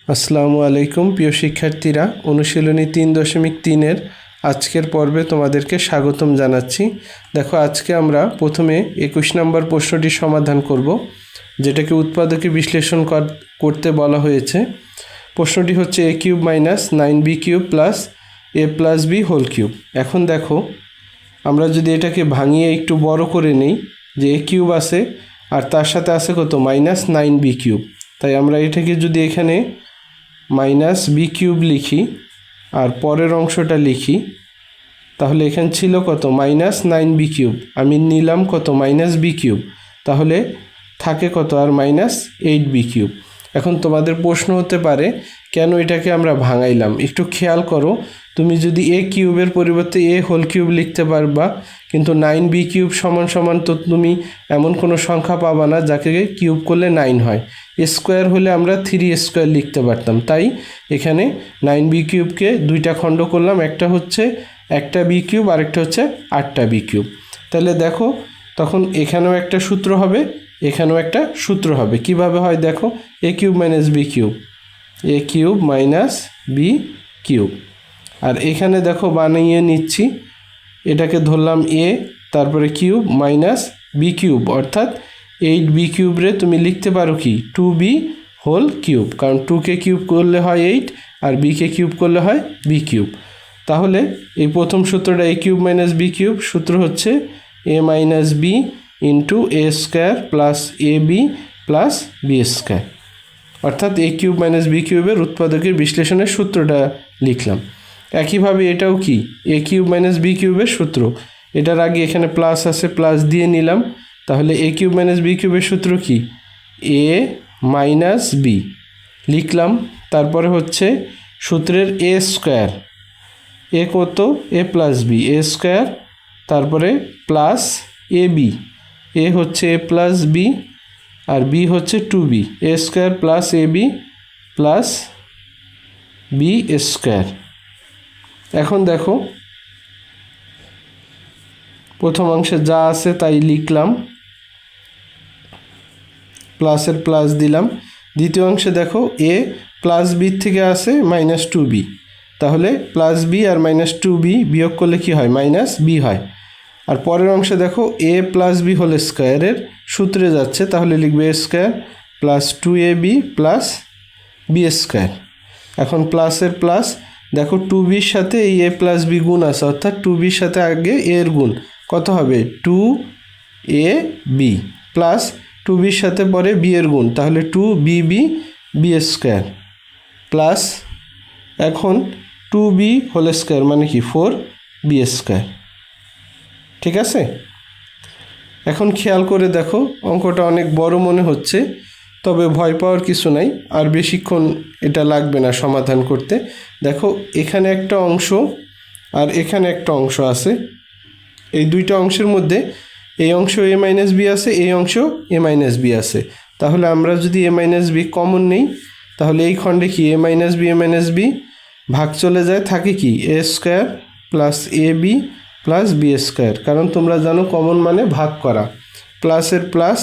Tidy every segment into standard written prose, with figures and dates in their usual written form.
আসসালামু আলাইকুম প্রিয় শিক্ষার্থীরা, অনুশীলনী 3.3-এর আজকের পর্বে তোমাদেরকে স্বাগতম জানাচ্ছি। দেখো, আজকে আমরা প্রথমে 21 নম্বর প্রশ্নটি সমাধান করব, যেটাকে উৎপাদকে বিশ্লেষণ করতে বলা হয়েছে। প্রশ্নটি হচ্ছে a³ - 9b³ plus a+b whole cube. এখন দেখো, আমরা যদি এটাকে ভাঙিয়ে একটু বড় করে নিই, যে a³ আছে আর তার সাথে আছে কত, -9b³। তাই আমরা এটাকে যদি এখানে -b³ লিখি আর পরের অংশটা লিখি, তাহলে এখানে ছিল কত, -9b³। আমি নিলাম কত, -b³। তাহলে থাকে কত, আর -8b³। এখন তোমাদের প্রশ্ন হতে পারে, কেন এটাকে আমরা ভাঙাইলাম? একটু খেয়াল করো, তুমি যদি a³ পরিবর্তে a হোল কিউব লিখতে পারবা, কিন্তু 9b³ সমান তো তুমি এমন কোনো সংখ্যা পাবা না যাকে কিউব করলে 9 হয়। স্কোয়ার হলে আমরা 3 লিখতে পারতাম। তাই এখানে 9b³ দুইটা খণ্ড করলাম, একটা হচ্ছে একটা b³ আর একটা হচ্ছে 8টা b³। তাহলে দেখো, তখন এখানেও একটা সূত্র হবে, এখানেও একটা সূত্র হবে। কিভাবে হয় দেখো, a³ - b³, a³ - b³। আর এখানে দেখো বানিয়ে নিচ্ছি, এটাকে ধরলাম a, তারপরে কিউব -b³ অর্থাৎ 8b³ রে তুমি লিখতে পারো কি, 2b হোল কিউব, কারণ 2কে কিউব করলে হয় 8 আর bকে কিউব করলে হয় b³। তাহলে এই প্রথম সূত্রটা a³ - b³ সূত্র হচ্ছে a - b into a² plus ab plus b², অর্থাৎ a³ - b³ উৎপাদকের বিশ্লেষণের সূত্রটা লিখলাম। একইভাবে এটাও কি, a³ - b³ সূত্র, এটার আগে এখানে প্লাস আছে, প্লাস দিয়ে নিলাম। তাহলে a³ - b³ সূত্র কি, a - b লিখলাম। তারপরে হচ্ছে সূত্রের a², এ কত, a+b, a², তারপরে প্লাস ab, এ হচ্ছে a+b আর b হচ্ছে 2b, a² plus ab plus b²। এখন দেখো, প্রথম অংশে যা আছে তাই লিখলাম, প্লাসের প্লাস দিলাম। দ্বিতীয় অংশে দেখো a+b থেকে আসে -2b, তাহলে +b আর -2b বিয়োগ করলে কি হয়, -b হয়। আর পরের অংশে দেখো a+b হোল স্কোয়ারের সূত্রে যাচ্ছে, তাহলে লিখবে a² plus 2ab plus b²। এখন প্লাসের প্লাস, দেখো 2bর সাথে এই a+b গুণ আছে, অর্থাৎ 2bর সাথে আগে এর গুণ, কত হবে, 2ab প্লাস 2bর সাথে পরে b এর গুণ, তাহলে 2bb b² প্লাস এখন 2b হোল স্কোয়ার মানে কি, 4b²। ঠিক আছে? এখন খেয়াল করে দেখো, অঙ্কটা অনেক বড় মনে হচ্ছে, তবে ভয় পাওয়ার কিছু নাই, আর বেশিক্ষণ এটা লাগবে না সমাধান করতে। দেখো, এখানে একটা অংশ আর এখানে একটা অংশ আছে, এই দুইটা অংশের মধ্যে এই অংশ a - b আছে, এই অংশ a - b আছে। তাহলে আমরা যদি a - b কমন নেই, তাহলে এই খণ্ডে কি, a - b ভাগ চলে যায়, থাকে কি, a² plus ab plus b², কারণ তোমরা জানো কমন মানে ভাগ করা। প্লাসের প্লাস,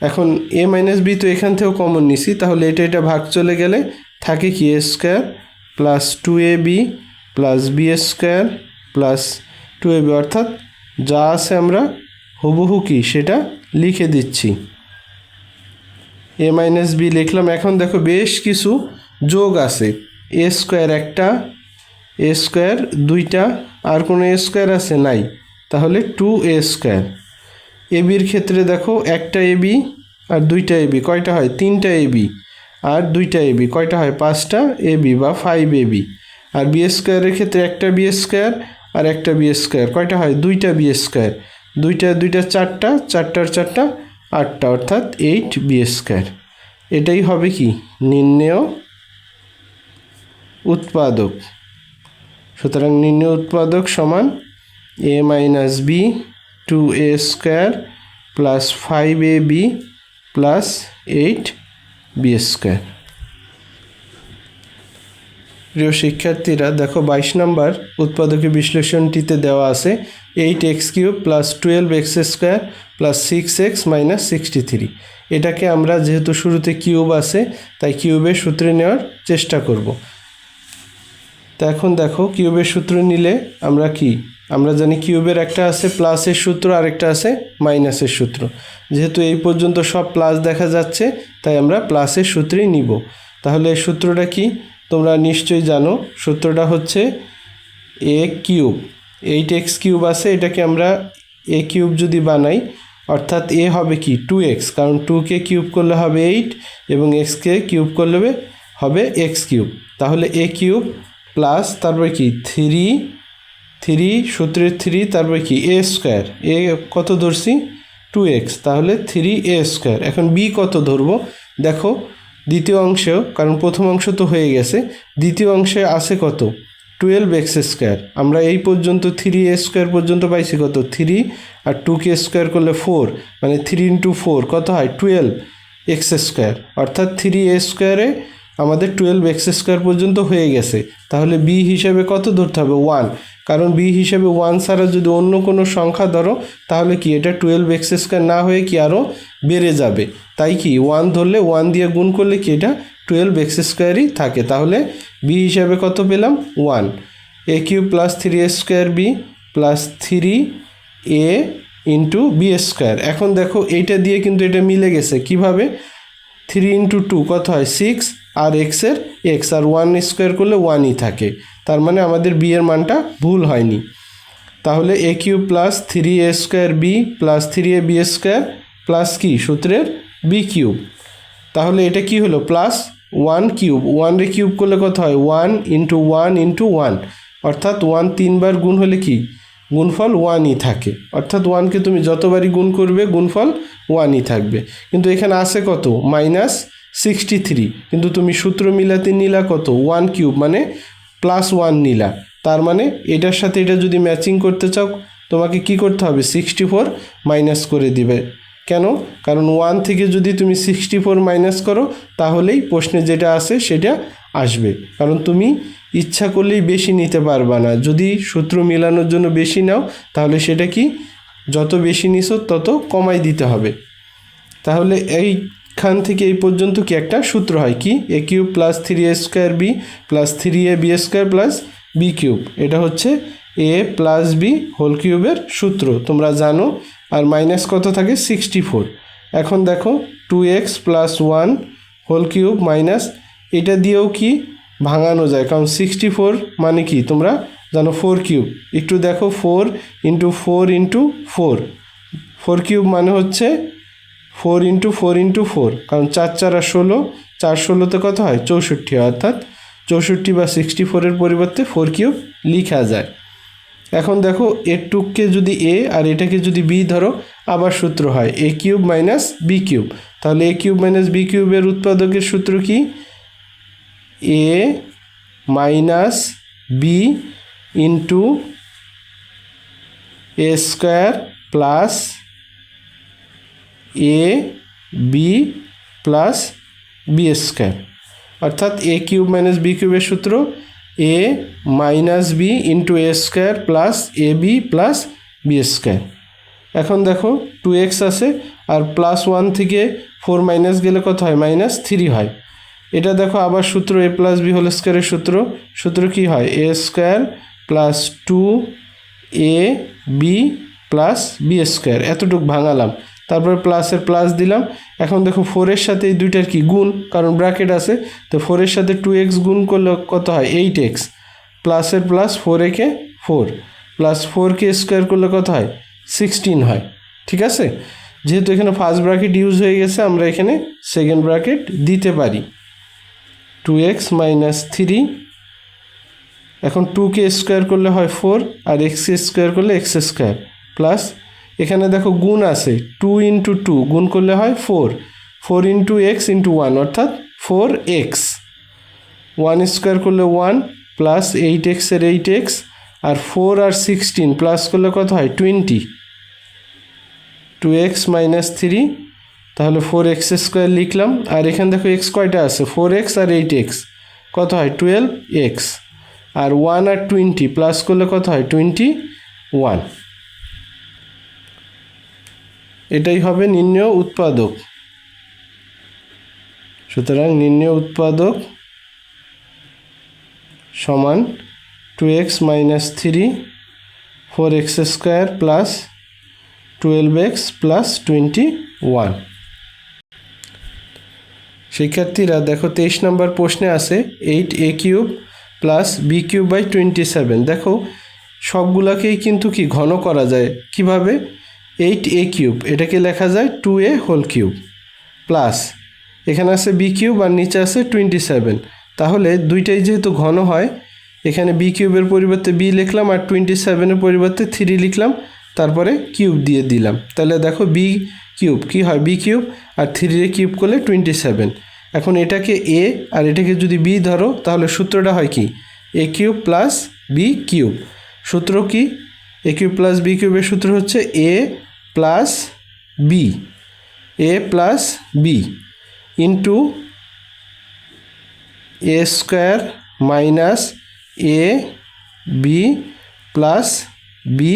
এখন a - b তো এখান থেকেও কমন নিছি, তাহলে এটা ভাগ চলে গেলে থাকে কি, a² plus 2ab plus b² plus 2ab, অর্থাৎ যা আছে আমরা হুবহু কি সেটা লিখে দিচ্ছি, a - b লিখলাম। এখন দেখো বেশ কিছু যোগ আছে, a² একটা, a² দুইটা, আর কোনো a² আছে নাই, তাহলে 2a²। এবির ক্ষেত্রে দেখো একটা ab আর দুইটা ab, কয়টা হয়, 3টা ab, আর দুইটা ab, কয়টা হয়, 5টা ab বা 5ab। আর b² ক্ষেত্রে একটা b² আর একটা b², কয়টা হয়, 2টা b², দুইটা 4টা, 4টার 4টা 8টা, অর্থাৎ 8b²। এটাই হবে কি, নির্ণেয় উৎপাদক। সুতরাং নির্ণেয় উৎপাদক সমান a - b 2a² plus 5ab plus 8b²। প্রিয় শিক্ষার্থীরা, দেখো 22 নম্বর উৎপাদকের বিশ্লেষণটিতে দেওয়া আছে 8x³ plus 12x² plus 6x - 63। এটাকে আমরা যেহেতু শুরুতে কিউব আছে তাই কিউবের সূত্রে নেওয়ার চেষ্টা করব। তো এখন দেখো কিউবের সূত্র নিলে আমরা জানি কিউবের একটা আছে প্লাসের সূত্র, আরেকটা আছে মাইনাসের সূত্র। যেহেতু এই পর্যন্ত সব প্লাস দেখা যাচ্ছে তাই আমরা প্লাসের সূত্রেই নিব। তাহলে এই সূত্রটা কি তোমরা নিশ্চয়ই জানো। সূত্রটা হচ্ছে এ কিউব, 8x কিউব আছে, এটাকে আমরা এ কিউব যদি বানাই অর্থাৎ এ হবে কি 2x, কারণ 2কে কিউব করলে হবে 8 এবং xকে কিউব করলে হবে x কিউব। তাহলে এ কিউব প্লাস তারপরে কি 3 সূত্রের 3, তারপরে কি এ স্কোয়ার, এ কত ধরছি 2x, তাহলে 3a স্কোয়ার। এখন বি কত ধরবো দেখো দ্বিতীয় অংশেও, কারণ প্রথম অংশ তো হয়ে গেছে, দ্বিতীয় অংশে আছে কত 12x স্কোয়ার। আমরা এই পর্যন্ত 3a স্কোয়ার পর্যন্ত পাইছি কত 3, আর 2কে স্কোয়ার করলে 4, মানে 3 × 4 কত হয় 12x স্কোয়ার, অর্থাৎ 3a স্কোয়ারে আমাদের 12x স্কোয়ার পর্যন্ত হয়ে গেছে। তাহলে বি হিসেবে কত ধরতে হবে 1, কারণ বি হিসেবে 1 ছাড়া যদি অন্য কোনো সংখ্যা ধরো তাহলে কি এটা 12x স্কোয়ার না হয়ে কি আরও বেড়ে যাবে। তাই কি 1 ধরলে 1 দিয়ে গুণ করলে কি এটা 12x স্কোয়ারই থাকে। তাহলে বি হিসাবে কত পেলাম 1, a cube plus 3a square b plus 3a into b square. এখন দেখো এইটা দিয়ে কিন্তু এটা মিলে গেছে কিভাবে, 3 × 2 কত হয় 6, আর এক্সের এক্স, আর 1 স্কোয়ার করলে 1ই থাকে। তার মানে আমাদের বি এর মানটা ভুল হয়নি। তাহলে a cube plus 3a square b plus 3ab square plus কি সূত্রের বি কিউব। তাহলে এটা কি হলো প্লাস 1 কিউব, 1 রে কিউব করলে কত হয় 1 × 1 × 1, অর্থাৎ 1 3বার গুণ হলে কি গুণফল 1ই থাকে, অর্থাৎ 1কে তুমি যতবারই গুণ করবে গুণফল 1ই থাকবে। কিন্তু এখানে আছে কত -63, কিন্তু তুমি সূত্র মিলাতে নিলা কত 1 কিউব, মানে +1 নিলা। তার মানে এটার সাথে এটা যদি ম্যাচিং করতে চাও তোমাকে কি করতে হবে 64 মাইনাস করে দিবে। কেন? কারণ 1 থেকে যদি তুমি 64 মাইনাস করো তাহলেই প্রশ্নে যেটা আছে সেটা আসবে। কারণ তুমি ইচ্ছা করলেই বেশি নিতে পারবা না, যদি সূত্র মেলানোর জন্য বেশি নাও তাহলে সেটা কি যত বেশি নিছো তত কমাই দিতে হবে। তাহলে এইখান থেকে এই পর্যন্ত কি একটা সূত্র হয় কি a cube plus 3a square b plus 3ab square plus B cube, এটা হচ্ছে এ প্লাস বি হোল কিউবের সূত্র তোমরা জানো। আর মাইনাস কত থাকে 64। এখন দেখো 2x plus 1 whole cube minus, এটা দিয়েও কি ভাঙানো যায়, কারণ 64 মানে কি তোমরা জানো 4 কিউব। একটু দেখো 4 × 4 × 4, 4 কিউব মানে হচ্ছে 4 × 4 × 4, কারণ 4 4 আর 16, 4 16তে কত হয় 64 হয়, অর্থাৎ 64 বা 64-এর পরিবর্তে 4 কিউব লেখা যায়। এখন দেখো এর টুককে যদি এ আর এটাকে যদি বি ধরো আবার সূত্র হয় এ কিউব মাইনাস বি কিউব। তাহলে এ কিউব মাইনাস বি কিউবের উৎপাদকের সূত্র কি a minus b into a square plus a b plus b square, অর্থাৎ এ কিউব মাইনাস বি কিউবের সূত্র এ minus b into a square plus a b plus b square. এখন দেখো 2x আছে আর +1 থেকে 4 মাইনাস গেলে কত হয় -3 হয়। এটা দেখো আবার সূত্র এ প্লাস বি হোল স্কোয়ারের সূত্র কি হয় a square plus 2a b plus b square. এতটুকু ভাঙালাম, তারপরে প্লাসের প্লাস দিলাম। এখন দেখো 4-এর সাথে এই দুইটার কি গুণ, কারণ ব্র্যাকেট আছে, তো 4-এর সাথে 2x গুণ করলে কত হয় 8x, প্লাসের প্লাস 4a-কে 4 প্লাস 4কে স্কোয়ার করলে কত হয় 16 হয়। ঠিক আছে, যেহেতু এখানে ফার্স্ট ব্র্যাকেট ইউজ হয়ে গেছে আমরা এখানে সেকেন্ড ব্র্যাকেট দিতে পারি 2x - 3। এখন 2কে স্কোয়ার করলে হয় 4 আর x-কে স্কোয়ার করলে x স্কোয়ার প্লাস এখানে দেখো গুণ আছে 2 × 2 গুণ করলে হয় 4 × x × 1 অর্থাৎ 4x, 1 স্কোয়ার করলে 1 প্লাস 8x-এর 8x আর 4 আর 16 প্লাস করলে কত হয় 20, 2x - 3, তাহলে 4x স্কোয়ার লিখলাম। আর এখানে দেখো x কয়টা আছে 4x আর 8x কত হয় 12x, আর 1 আর 20 প্লাস করলে কত হয় 21। এটাই হবে নির্ণেয় উৎপাদক। সুতরাং নির্ণেয় উৎপাদক সমান 2x minus 3 4x square plus 12x plus 21। শিক্ষার্থীরা দেখো 23 নম্বর প্রশ্নে আছে 8a cube plus B cube by 27। দেখো সবগুলাকেই কিন্তু কি ঘন করা যায় কিভাবে? 8a কিউব এটাকে লেখা যায় 2a হোল কিউব প্লাস এখানে আছে বি কিউব আর নিচে আছে 27। তাহলে দুইটাই যেহেতু ঘন হয় এখানে বি কিউবের পরিবর্তে বি লিখলাম আর 27-এর পরিবর্তে 3 লিখলাম, তারপরে কিউব দিয়ে দিলাম। তাহলে দেখো বি কিউব কী হয়? বি কিউব আর 3 কিউব করলে 27। এখন এটাকে এ আর এটাকে যদি বি ধরো তাহলে সূত্রটা হয় কি? A cube plus B cube. সূত্র কি? এ কিউব প্লাস বি কিউবের সূত্র হচ্ছে এ plus B, A plus b into a square minus A b plus b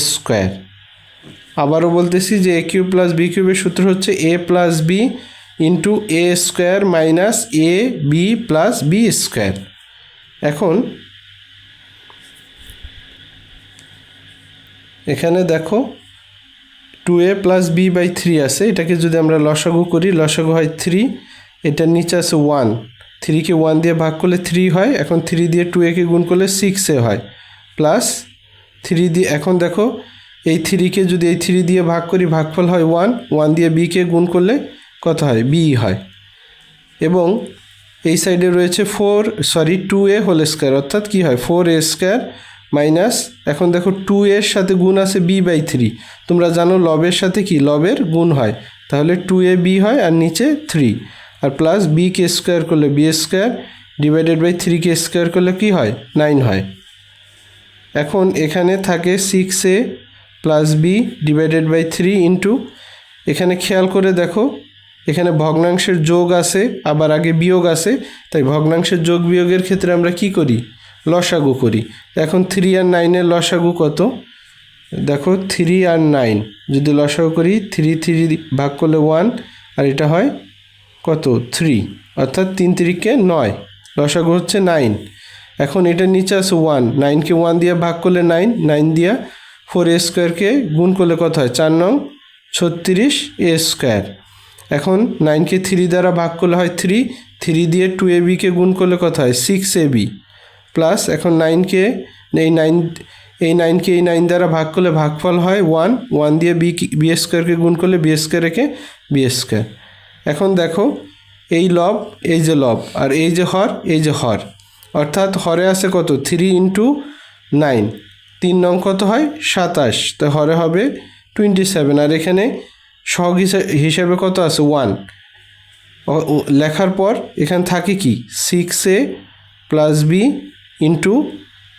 square. আবারও বলতেছি যে এ কিউব প্লাস বি কিউবের সূত্র হচ্ছে এ plus b into a square minus A b plus b square. এখন এখানে দেখো 2a প্লাস বি বাই 3 আছে, এটাকে যদি আমরা লসাগু করি লসাগু হয় 3, এটার নিচে আছে 1, 3কে 1 দিয়ে ভাগ করলে 3 হয়, এখন 3 দিয়ে 2a-কে গুণ করলে 6a হয়, প্লাস 3 দিয়ে এখন দেখো এই 3কে যদি এই 3 দিয়ে ভাগ করি ভাগফল হয় 1, 1 দিয়ে b-কে গুণ করলে কত হয়? b হয়। এবং এই সাইডে রয়েছে 2a হোল স্কোয়ার অর্থাৎ কি হয়? 4a স্কোয়ার মাইনাস এখন দেখো 2 এর সাথে গুণ আছে b বাই 3, তোমরা জানো লবের সাথে কি লবের গুণ হয়, তাহলে 2ab হয় আর নিচে 3 আর প্লাস b-কে স্কোয়ার করলে b স্কোয়ার ডিভাইডেড বাই 3-কে স্কোয়ার করলে কি হয়? 9 হয়। এখন এখানে থাকে 6a plus b divided by 3 into এখানে খেয়াল করে দেখো এখানে ভগ্নাংশের যোগ আছে আবার আগে বিয়োগ আছে, তাই ভগ্নাংশের যোগ বিয়োগের ক্ষেত্রে আমরা কি করি? লসাগু করি। এখন 3 আর 9-এর লসাগু কত? দেখো 3 আর 9 যদি লসাগু করি 3 ভাগ করলে 1 আর এটা হয় কত? 3, অর্থাৎ 3 3-কে 9, লসাগু হচ্ছে 9। এখন এটার নিচে আছে 1, 9-কে 1 দিয়ে ভাগ করলে 9, 9 দিয়ে 4a স্কোয়ারকে গুণ করলে কত হয়? 4 নং 36a স্কোয়ার। এখন 9-কে 3 দ্বারা ভাগ করলে হয় 3, 3 দিয়ে 2ab-কে গুণ করলে কত হয়? 6ab প্লাস এখন 9-কে এই 9-কে এই 9 দ্বারা ভাগ করলে ভাগফল হয় 1, 1 দিয়ে বি স্কোয়ারকে গুণ করলে বি স্কোয়ার একে বি স্কোয়ার। এখন দেখো এই লব এই যে লব আর এই যে হর এই যে হর, অর্থাৎ হরে আছে কত? 3 ইন্টু 9, 3 নং কত হয়? 27, তো হরে হবে 27 আর এখানে সহগ হিসাবে কত আছে? 1 লেখার পর এখানে থাকে কি? 6a plus b into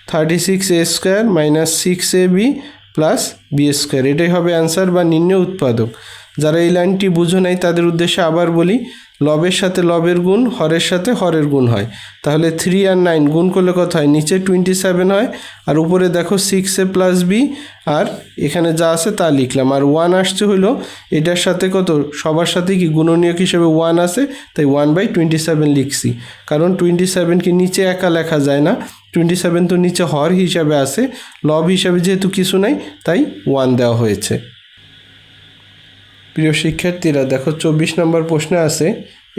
36a square minus 6ab plus b square, এটাই হবে অ্যান্সার বা নির্ণেয় উৎপাদক। যারা এই লাইনটি বুঝো নাই তাদের উদ্দেশ্যে আবার বলি, লবের সাথে লবের গুণ হরের সাথে হরের গুণ হয়, তাহলে 3 আর 9 গুণ করলে কত হয়? নিচে 27 হয় আর উপরে দেখো 6a প্লাস বি আর এখানে যা আছে তা লিখলাম আর 1 আসছে হইলো এটার সাথে কত? সবার সাথে কি গুণনীয়ক হিসেবে 1 আছে, তাই 1/27 লিখছি, কারণ 27-কে নিচে একা লেখা যায় না, 27 তো নিচে হর হিসাবে আছে, লব হিসাবে যেহেতু কিছু নাই তাই 1 দেওয়া হয়েছে। প্রিয় শিক্ষার্থীরা দেখো 24 নম্বর প্রশ্নে আছে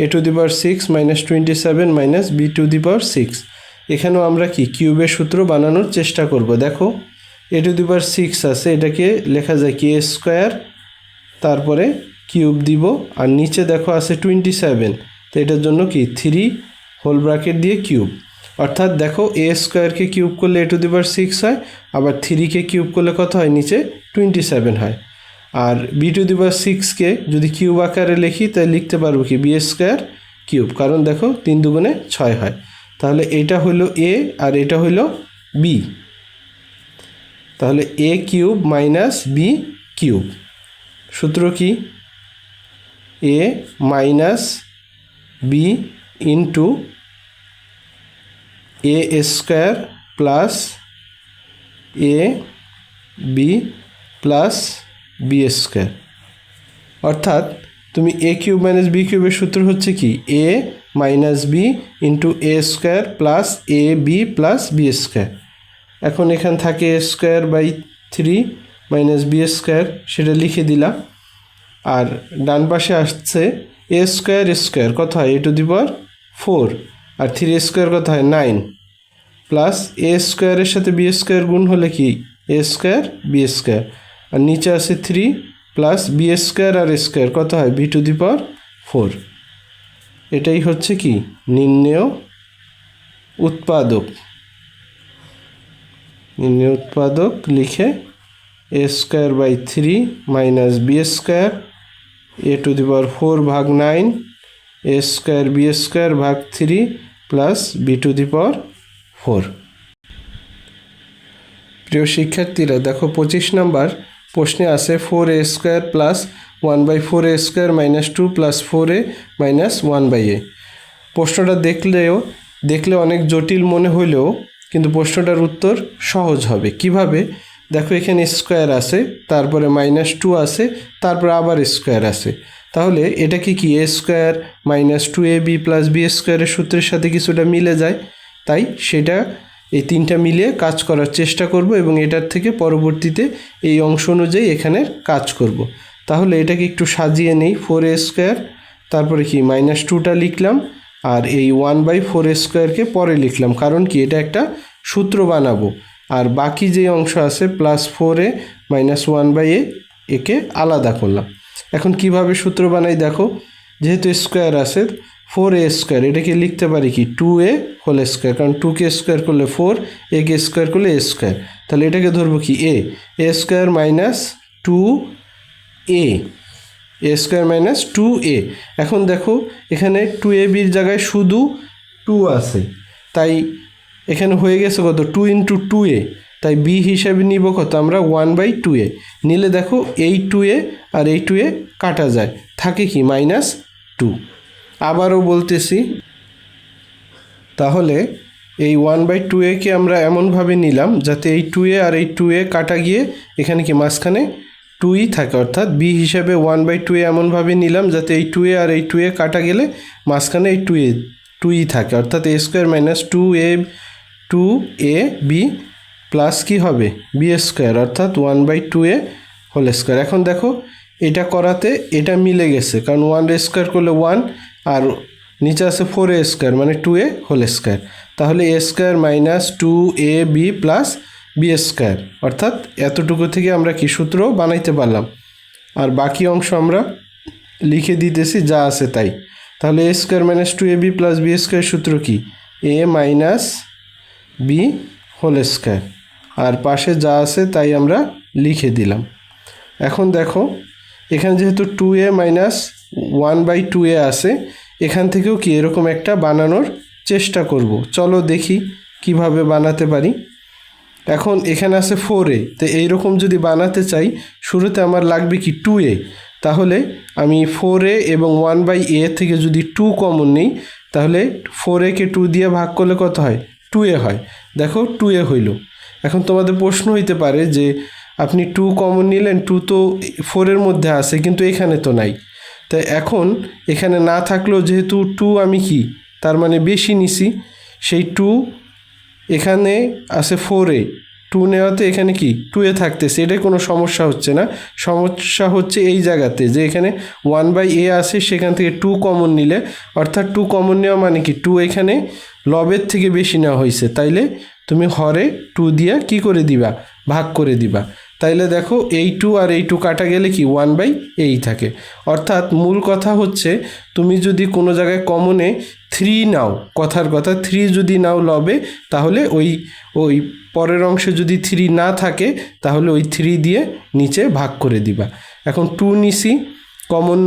a⁶ মাইনাস 27 মাইনাস b⁶। এখানেও আমরা কি কিউবের সূত্র বানানোর চেষ্টা করব। দেখো a⁶ আছে, এটাকে লেখা যায় কি a স্কোয়ার তারপরে কিউব দিব আর নিচে দেখো আছে 27, তো এটার জন্য কি 3 হোল ব্র্যাকেট দিয়ে কিউব, অর্থাৎ দেখো a স্কোয়ারকে কিউব করলে a⁶ হয়, আবার 3-কে কিউব করলে কত হয়? নিচে 27 হয়। আর b⁶কে যদি কিউব আকারে লিখি তাহলে লিখতে পারবো কি বি স্কোয়ার কিউব, কারণ দেখো 3 দুগুণে 6 হয়, তাহলে এটা হলো এ আর এটা হলো বি, তাহলে a cube minus B cube. সূত্র কি? A minus b into a square plus a b plus b square, অর্থাৎ তুমি এ কিউব মাইনাস বি কিউবের সূত্র হচ্ছে কি a minus b into a square plus a b plus b square. এখন এখান থাকে a square by 3 minus b square, সেটা লিখে দিলাম। আর ডান পাশে আসছে এ স্কোয়ার কত হয় এ to the power 4, R 3 square কত হয় 9, প্লাস এ স্কোয়ারের সাথে বি স্কোয়ার গুণ হলে কি এ স্কোয়ার বি স্কোয়ার, আর নিচে আছে 3 প্লাস বি স্কোয়ার আর স্কোয়ার কত হয় বি টু দি পাওয়ার 4। এটাই হচ্ছে কি নির্ণেয় উৎপাদক লিখে a square by 3 minus b square a to the power 4 ভাগ 9 এ স্কোয়ার বি স্কোয়ার ভাগ 3 plus b to the power 4। প্রিয় শিক্ষার্থীরা দেখো 25 নম্বর প্রশ্নে আছে 4a square plus 1/4a square minus 2 plus 4a minus 1/a। প্রশ্নটা দেখলে অনেক জটিল মনে হলেও কিন্তু প্রশ্নটার উত্তর সহজ হবে। কিভাবে? দেখো এখানে স্কোয়ার আছে, তারপরে -2 আছে, তারপরে আবার স্কোয়ার আছে। তাহলে এটা কি a square minus 2ab plus b স্কোয়ারের সূত্রের সাথে কিছুটা মিলে যায়, তাই সেটা এই তিনটা মিলিয়ে কাজ করার চেষ্টা করব এবং এটার থেকে পরবর্তীতে এই অংশ অনুযায়ী এখানের কাজ করব। তাহলে এটাকে একটু সাজিয়ে নেই, 4a স্কোয়ার, তারপরে কি -2টা লিখলাম, আর এই 1/4a স্কোয়ারকে পরে লিখলাম, কারণ কি এটা একটা সূত্র বানাবো। আর বাকি যে অংশ আছে প্লাস 4a মাইনাস 1/a একে আলাদা করলাম। এখন কিভাবে সূত্র বানাই দেখো, যেহেতু স্কোয়ার আছে 4a স্কোয়ার এটাকে লিখতে পারি কি 2a হোল স্কোয়ার, কারণ 2কে স্কোয়ার করলে 4, একে স্কোয়ার করলে a স্কোয়ার। তাহলে এটাকে ধরবো কি a square minus 2a, A square minus 2a। এখন দেখো এখানে 2ab-র জায়গায় শুধু 2 আছে, তাই এখানে হয়ে গেছে কত 2 ইন্টু 2a, তাই b হিসাবে নিব কত আমরা 1/2a। নিলে দেখো এই 2a আর এই 2a কাটা যায়, থাকে কি -2। আবারও বলতেছি, তাহলে এই 1/2a-কে আমরা এমনভাবে নিলাম যাতে এই 2a আর এই 2a কাটা গিয়ে এখানে কি মাঝখানে 2ই থাকে, অর্থাৎ b হিসাবে 1/2a এমনভাবে নিলাম যাতে এই 2a আর এই 2a কাটা গেলে মাঝখানে এই 2ই থাকে, অর্থাৎ a square minus 2ab plus কি হবে b স্কোয়ার, অর্থাৎ 1/2a হোল স্কোয়ার। এখন দেখো এটা করাতে এটা মিলে গেছে, কারণ 1a স্কোয়ার করলে 1 আর নিচে আছে 4a স্কোয়ার মানে 2a হোল স্কোয়ার। তাহলে a square minus 2ab plus b square, অর্থাৎ এতটুকু থেকে আমরা কি সূত্র বানাইতে পারলাম। আর বাকি অংশ আমরা লিখে দিতেছি যা আছে তাই। তাহলে a square minus 2ab plus b square সূত্র কি a minus b whole square, আর পাশে যা আছে তাই আমরা লিখে দিলাম। এখন দেখো এখানে যেহেতু 2a মাইনাস 1/2a আছে, এখান থেকেও কি এরকম একটা বানানোর চেষ্টা করব। চলো দেখি কিভাবে বানাতে পারি। এখন এখানে আছে 4a, তো এইরকম যদি বানাতে চাই শুরুতে আমার লাগবে কি 2a। তাহলে আমি 4a এবং 1/a থেকে যদি 2 কমন নিই, তাহলে 4a-কে 2 দিয়ে ভাগ করলে কত হয় 2a হয়। দেখো 2a হইল। এখন তোমাদের প্রশ্ন হইতে পারে যে আপনি 2 কমন নিলেন, 2 তো 4-এর মধ্যে আছে কিন্তু এখানে তো নাই। তাই এখন এখানে না থাকলেও যেহেতু 2 আমি কি তার মানে বেশি নিছি, সেই 2 এখানে আছে 4a, 2 নেওয়াতে এখানে কি 2a থাকতেছে, এটাই কোনো সমস্যা হচ্ছে না। সমস্যা হচ্ছে এই জায়গাতে যে এখানে 1/a আছে, সেখান থেকে 2 কমন নিলে, অর্থাৎ 2 কমন নেওয়া মানে কি 2 এখানে লবের থেকে বেশি নেওয়া হয়েছে, তাইলে তুমি হরে 2 দিয়ে কি করে দিবা ভাগ করে দিবা। তাইলে দেখো এই 2 আর এই 2 কাটা গেলে কি 1/a থাকে। অর্থাৎ মূল কথা হচ্ছে তুমি যদি কোনো জায়গায় কমনে 3 নাও, কথার কথা 3 যদি নাও লবে, তাহলে ওই পরের অংশে যদি 3 না থাকে তাহলে ওই 3 দিয়ে নিচে ভাগ করে দিবা। এখন 2 নিছি কমন,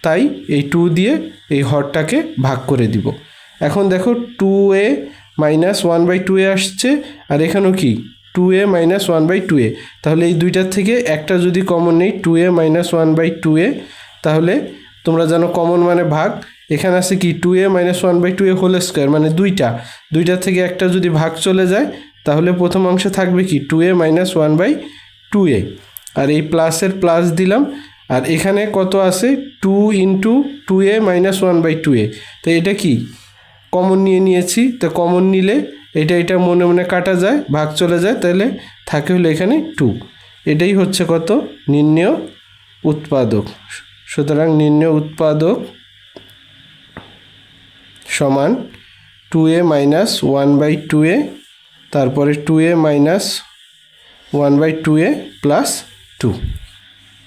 তাই এই 2 দিয়ে এই হরটাকে ভাগ করে দিব। এখন দেখো 2a মাইনাস 1/2a আসছে, আর এখানেও কি 2a মাইনাস 1/2a, তাহলে এই দুইটার থেকে একটা যদি কমন নেই 2a মাইনাস 1/2a, তাহলে তোমরা জানো কমন মানে ভাগ। এখানে আছে কি 2a minus 1/2a whole square মানে দুইটার থেকে একটা যদি ভাগ চলে যায়, তাহলে প্রথম অংশে থাকবে কি 2a মাইনাস 1/2a, আর এই প্লাসের প্লাস দিলাম আর এখানে কত আছে 2 ইন্টু 2a মাইনাস 1/2a। তো এটা কি কমন নিয়েছি, তো কমন নিলে এটা মনে মনে কাটা যায়, ভাগ চলে যায়, তাহলে থাকে হলো এখানে 2। এটাই হচ্ছে কত নির্ণেয় উৎপাদক। সুতরাং নির্ণেয় উৎপাদক সমান 2a মাইনাস 1/2a, তারপরে 2a মাইনাস 1/2a প্লাস 2।